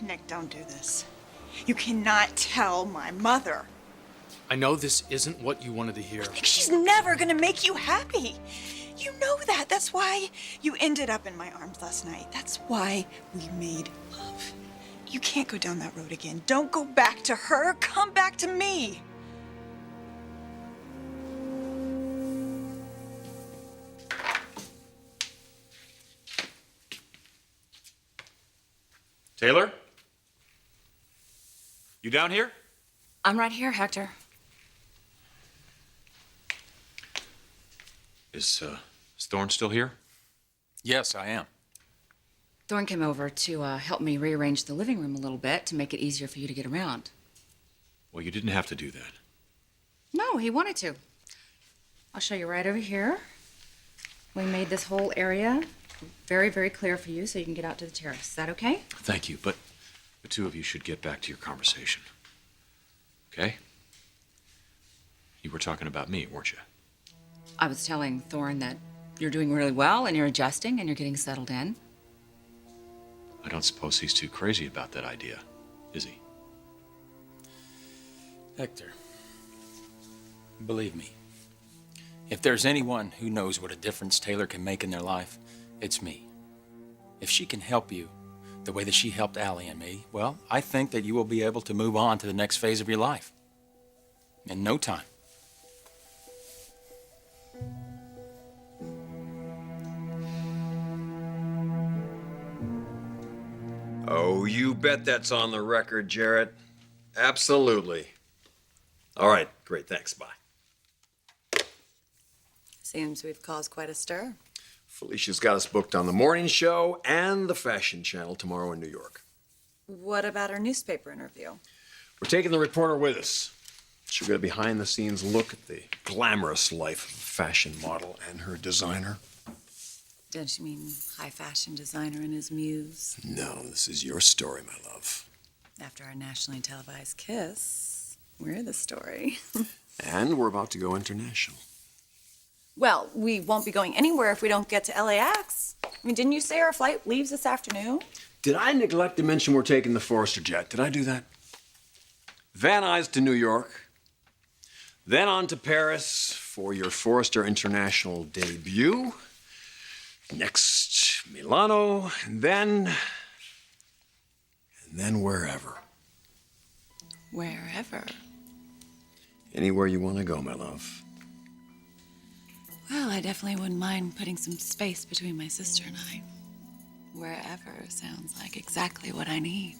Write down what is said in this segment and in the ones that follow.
Nick, don't do this. You cannot tell my mother. I know this isn't what you wanted to hear. Nick, she's never gonna make you happy. You know that. That's why you ended up in my arms last night. That's why we made love. You can't go down that road again. Don't go back to her. Come back to me. Taylor? You down here? I'm right here, Hector. Is Thorne still here? Yes, I am. Thorne came over to help me rearrange the living room a little bit to make it easier for you to get around. Well, you didn't have to do that. No, he wanted to. I'll show you right over here. We made this whole area very, very clear for you so you can get out to the terrace. Is that okay? Thank you, but the two of you should get back to your conversation. Okay? You were talking about me, weren't you? I was telling Thorne that you're doing really well and you're adjusting and you're getting settled in. I don't suppose he's too crazy about that idea, is he? Hector, believe me, if there's anyone who knows what a difference Taylor can make in their life, it's me. If she can help you the way that she helped Allie and me, well, I think that you will be able to move on to the next phase of your life in no time. Oh, you bet that's on the record, Jarrett. Absolutely. All right, great, thanks, bye. Seems we've caused quite a stir. Felicia's got us booked on the morning show and the fashion channel tomorrow in New York. What about our newspaper interview? We're taking the reporter with us. She'll get a behind-the-scenes look at the glamorous life of a fashion model and her designer. Don't you mean high fashion designer and his muse? No, this is your story, my love. After our nationally televised kiss, we're the story. And we're about to go international. Well, we won't be going anywhere if we don't get to LAX. I mean, didn't you say our flight leaves this afternoon? Did I neglect to mention we're taking the Forester jet? Did I do that? Van Nuys to New York, then on to Paris for your Forester International debut. Next, Milano, and then wherever. Wherever. Anywhere you want to go, my love. Well, I definitely wouldn't mind putting some space between my sister and I. Wherever sounds like exactly what I need.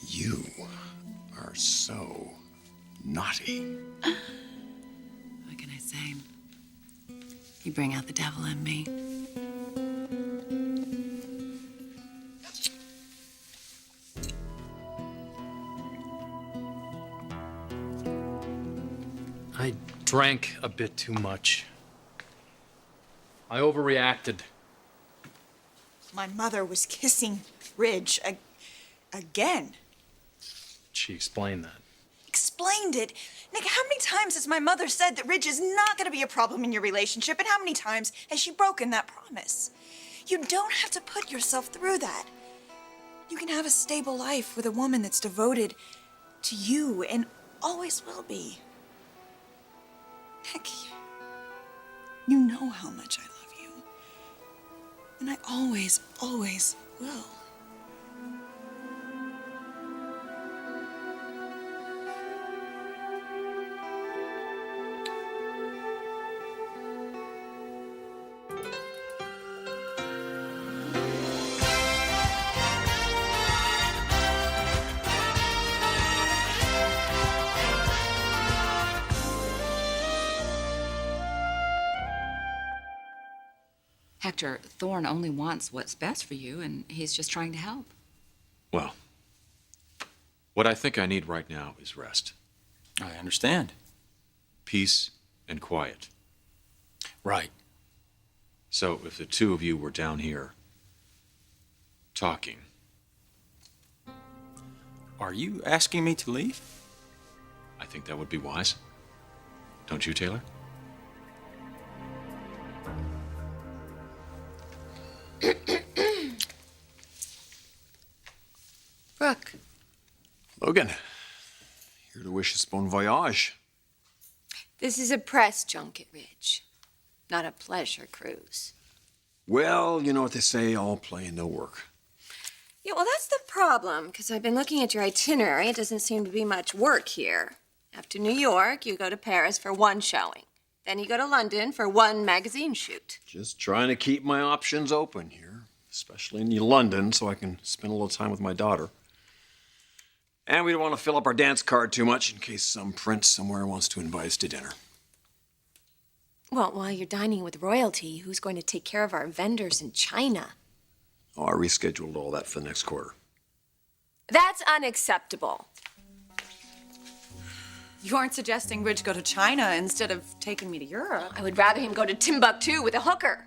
You are so naughty. What can I say? You bring out the devil in me. I drank a bit too much. I overreacted. My mother was kissing Ridge again. She explained that. Explained it. Nick, how many times has my mother said that Ridge is not going to be a problem in your relationship, and how many times has she broken that promise? You don't have to put yourself through that. You can have a stable life with a woman that's devoted to you and always will be. Nick, you know how much I love you. And I always, always will. Hector, Thorne only wants what's best for you, and he's just trying to help. Well, what I think I need right now is rest. I understand. Peace and quiet. Right. So if the two of you were down here talking. Are you asking me to leave? I think that would be wise. Don't you, Taylor? Logan, here to wish us bon voyage. This is a press junket, Ridge, not a pleasure cruise. Well, you know what they say, all play and no work. Yeah, well, that's the problem, because I've been looking at your itinerary. It doesn't seem to be much work here. After New York, you go to Paris for one showing. Then you go to London for one magazine shoot. Just trying to keep my options open here, especially in London, so I can spend a little time with my daughter. And we don't want to fill up our dance card too much in case some prince somewhere wants to invite us to dinner. Well, while you're dining with royalty, who's going to take care of our vendors in China? Oh, I rescheduled all that for the next quarter. That's unacceptable. You aren't suggesting Ridge go to China instead of taking me to Europe. I would rather him go to Timbuktu with a hooker.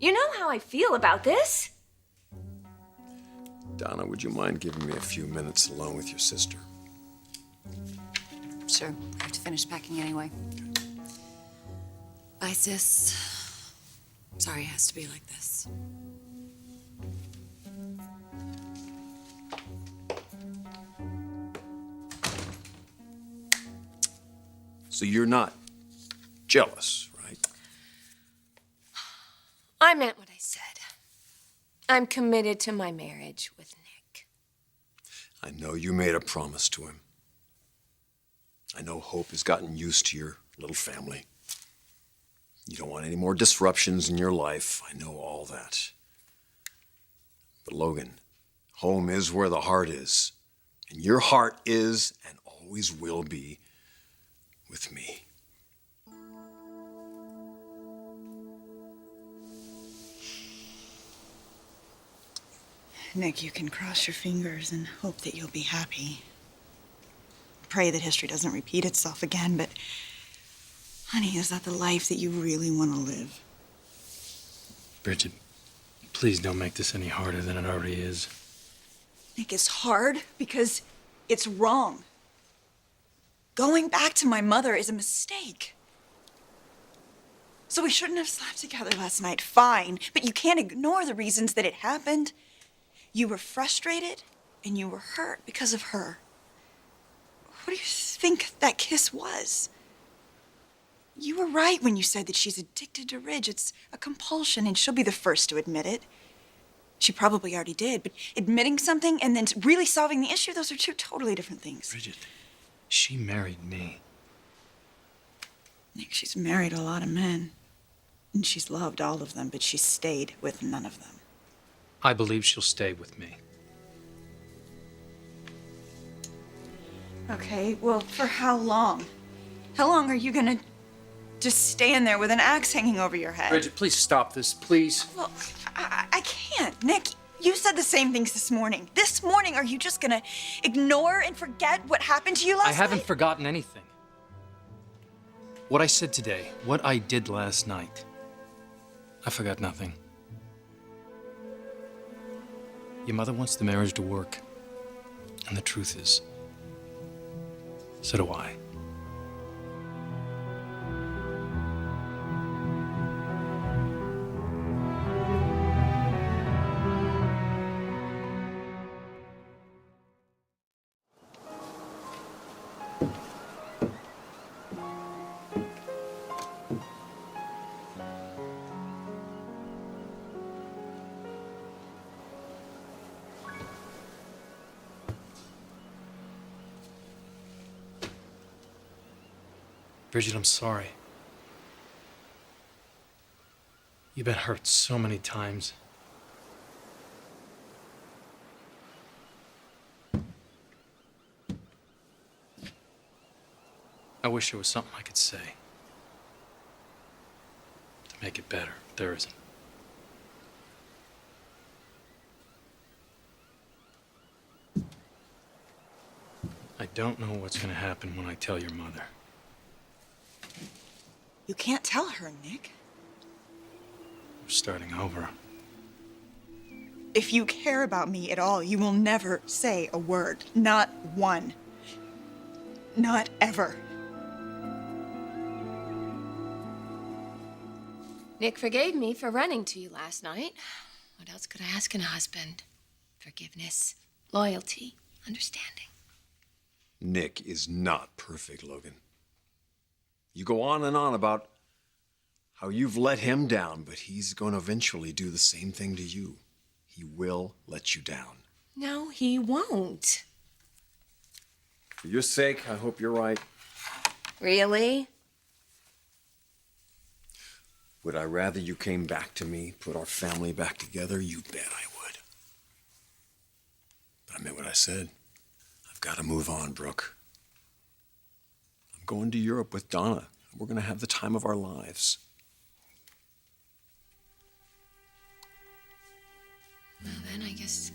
You know how I feel about this. Donna, would you mind giving me a few minutes alone with your sister? Sure, I have to finish packing anyway. Bye, sis. Sorry it has to be like this. So you're not jealous, right? I meant what I said. I'm committed to my marriage with Nick. I know you made a promise to him. I know Hope has gotten used to your little family. You don't want any more disruptions in your life. I know all that. But Logan, home is where the heart is. And your heart is and always will be with me. Nick, you can cross your fingers and hope that you'll be happy. Pray that history doesn't repeat itself again, but honey, is that the life that you really want to live? Bridget, please don't make this any harder than it already is. Nick, it's hard because it's wrong. Going back to my mother is a mistake. So we shouldn't have slept together last night, fine, but you can't ignore the reasons that it happened. You were frustrated and you were hurt because of her. What do you think that kiss was? You were right when you said that she's addicted to Ridge. It's a compulsion, and she'll be the first to admit it. She probably already did, but admitting something and then really solving the issue, those are two totally different things. Bridget, she married me. Nick, she's married a lot of men, and she's loved all of them, but she's stayed with none of them. I believe she'll stay with me. Okay, well, for how long? How long are you gonna just stand there with an axe hanging over your head? Bridget, please stop this, please. Well, I can't, Nick. You said the same things this morning. This morning, are you just gonna ignore and forget what happened to you last night? I haven't forgotten anything. What I said today, what I did last night, I forgot nothing. Your mother wants the marriage to work, and the truth is, so do I. Bridget, I'm sorry. You've been hurt so many times. I wish there was something I could say to make it better. There isn't. I don't know what's going to happen when I tell your mother. You can't tell her, Nick. We're starting over. If you care about me at all, you will never say a word. Not one. Not ever. Nick forgave me for running to you last night. What else could I ask in a husband? Forgiveness, loyalty, understanding. Nick is not perfect, Logan. You go on and on about how you've let him down, but he's going to eventually do the same thing to you. He will let you down. No, he won't. For your sake, I hope you're right. Really? Would I rather you came back to me, put our family back together? You bet I would. But I meant what I said. I've got to move on, Brooke. I'm going to Europe with Donna. We're going to have the time of our lives. Well, then I guess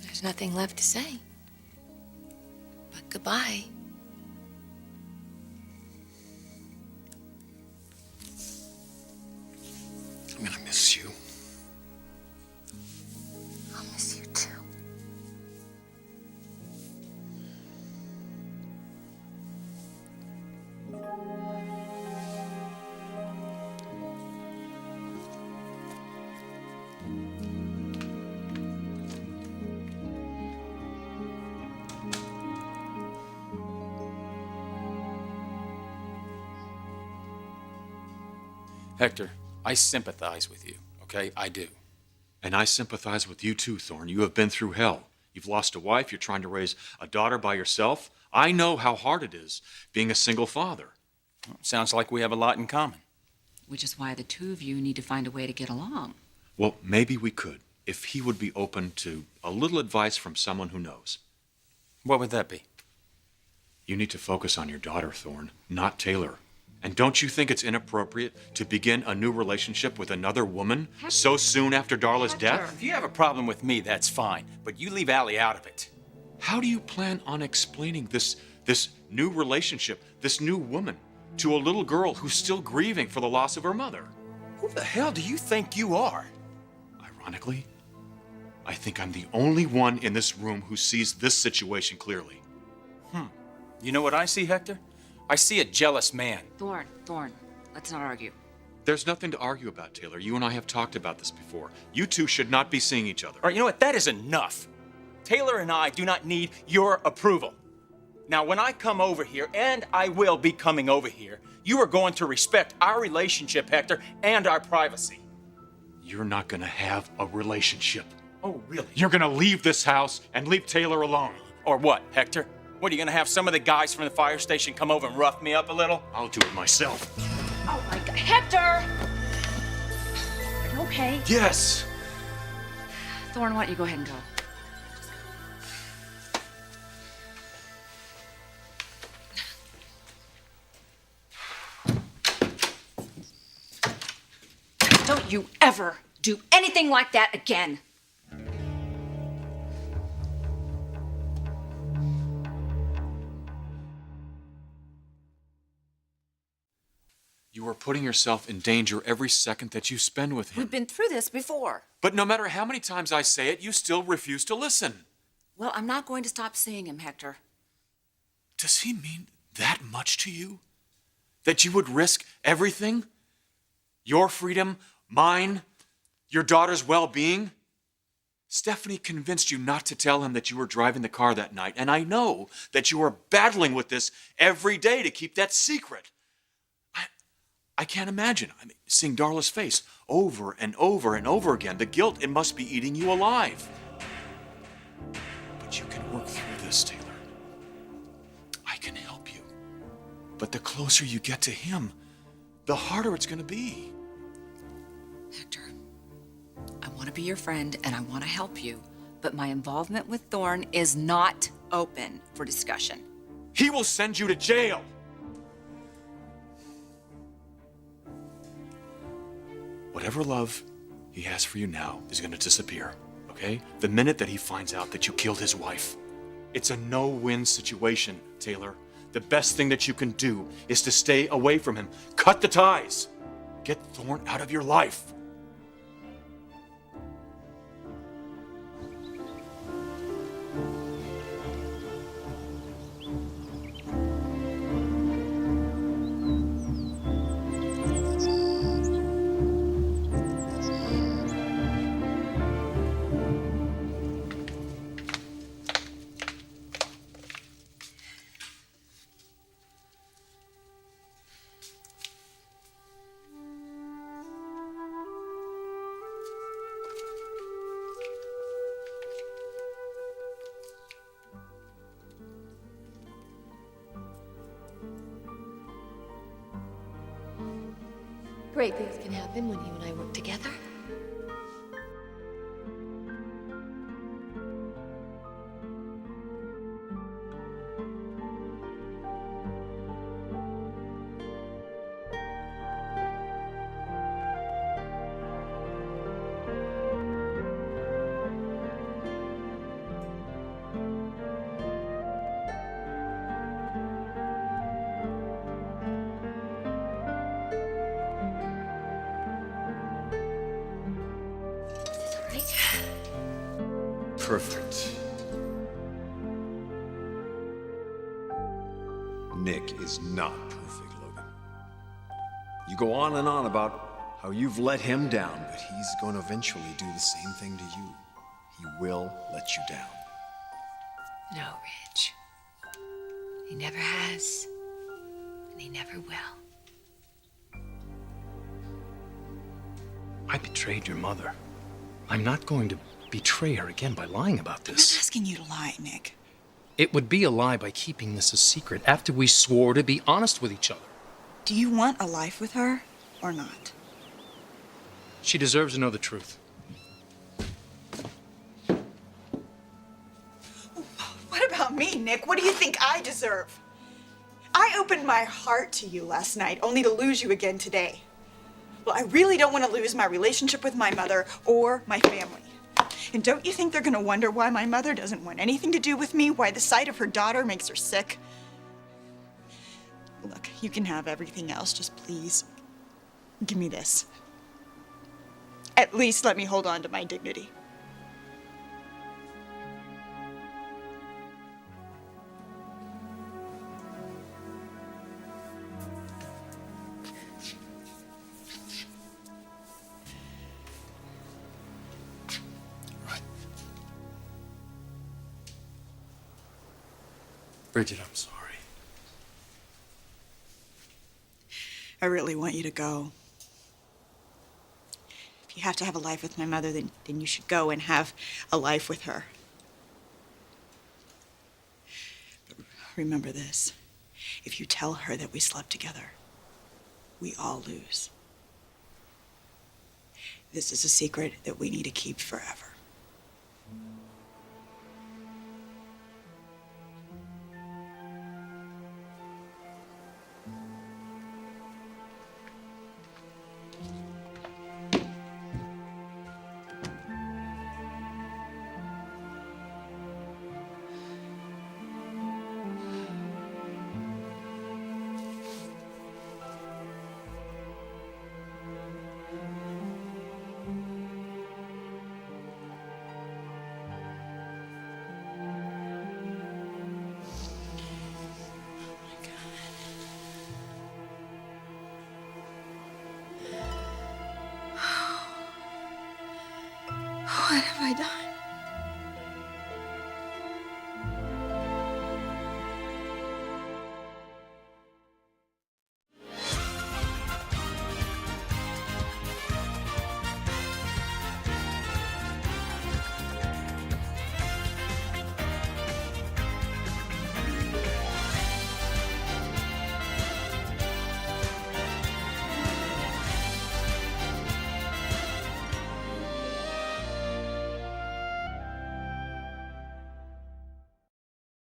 there's nothing left to say. But goodbye. I'm going to miss you. I'll miss you too. Hector, I sympathize with you, okay? I do. And I sympathize with you too, Thorne. You have been through hell. You've lost a wife. You're trying to raise a daughter by yourself. I know how hard it is being a single father. Well, sounds like we have a lot in common. Which is why the two of you need to find a way to get along. Well, maybe we could, if he would be open to a little advice from someone who knows. What would that be? You need to focus on your daughter, Thorne, not Taylor. And don't you think it's inappropriate to begin a new relationship with another woman so soon after Darla's death? If you have a problem with me, that's fine. But you leave Allie out of it. How do you plan on explaining this new relationship, this new woman, to a little girl who's still grieving for the loss of her mother? Who the hell do you think you are? Ironically, I think I'm the only one in this room who sees this situation clearly. You know what I see, Hector? I see a jealous man. Thorne, let's not argue. There's nothing to argue about, Taylor. You and I have talked about this before. You two should not be seeing each other. All right, you know what? That is enough. Taylor and I do not need your approval. Now, when I come over here, and I will be coming over here, you are going to respect our relationship, Hector, and our privacy. You're not gonna have a relationship. Oh, really? You're gonna leave this house and leave Taylor alone. Or what, Hector? What, are you gonna have some of the guys from the fire station come over and rough me up a little? I'll do it myself. Oh my God, Hector! Are you okay? Yes! Thorne, why don't you go ahead and go? Don't you ever do anything like that again. You are putting yourself in danger every second that you spend with him. We've been through this before. But no matter how many times I say it, you still refuse to listen. Well, I'm not going to stop seeing him, Hector. Does he mean that much to you? That you would risk everything? Your freedom, mine, your daughter's well-being? Stephanie convinced you not to tell him that you were driving the car that night, and I know that you are battling with this every day to keep that secret. I can't imagine. I mean, seeing Darla's face over and over and over again. The guilt, it must be eating you alive. But you can work through this, Taylor. I can help you. But the closer you get to him, the harder it's going to be. Hector, I want to be your friend and I want to help you, but my involvement with Thorne is not open for discussion. He will send you to jail. Whatever love he has for you now is going to disappear, okay? The minute that he finds out that you killed his wife. It's a no-win situation, Taylor. The best thing that you can do is to stay away from him. Cut the ties. Get Thorne out of your life. Great things can happen when you and I work together. Perfect. Nick is not perfect, Logan. You go on and on about how you've let him down, but he's going to eventually do the same thing to you. He will let you down. No, Rich. He never has, and he never will. I betrayed your mother. I'm not going to betray her again by lying about I'm not this. asking you to lie, Nick. It would be a lie by keeping this a secret after we swore to be honest with each other. Do you want a life with her or not? She deserves to know the truth. What about me, Nick? What do you think I deserve? I opened my heart to you last night, only to lose you again today. Well, I really don't want to lose my relationship with my mother or my family. And don't you think they're going to wonder why my mother doesn't want anything to do with me, why the sight of her daughter makes her sick? Look, you can have everything else, just please give me this. At least let me hold on to my dignity. Bridget, I'm sorry. I really want you to go. If you have to have a life with my mother, then you should go and have a life with her. But remember this. If you tell her that we slept together, we all lose. This is a secret that we need to keep forever. What have I done?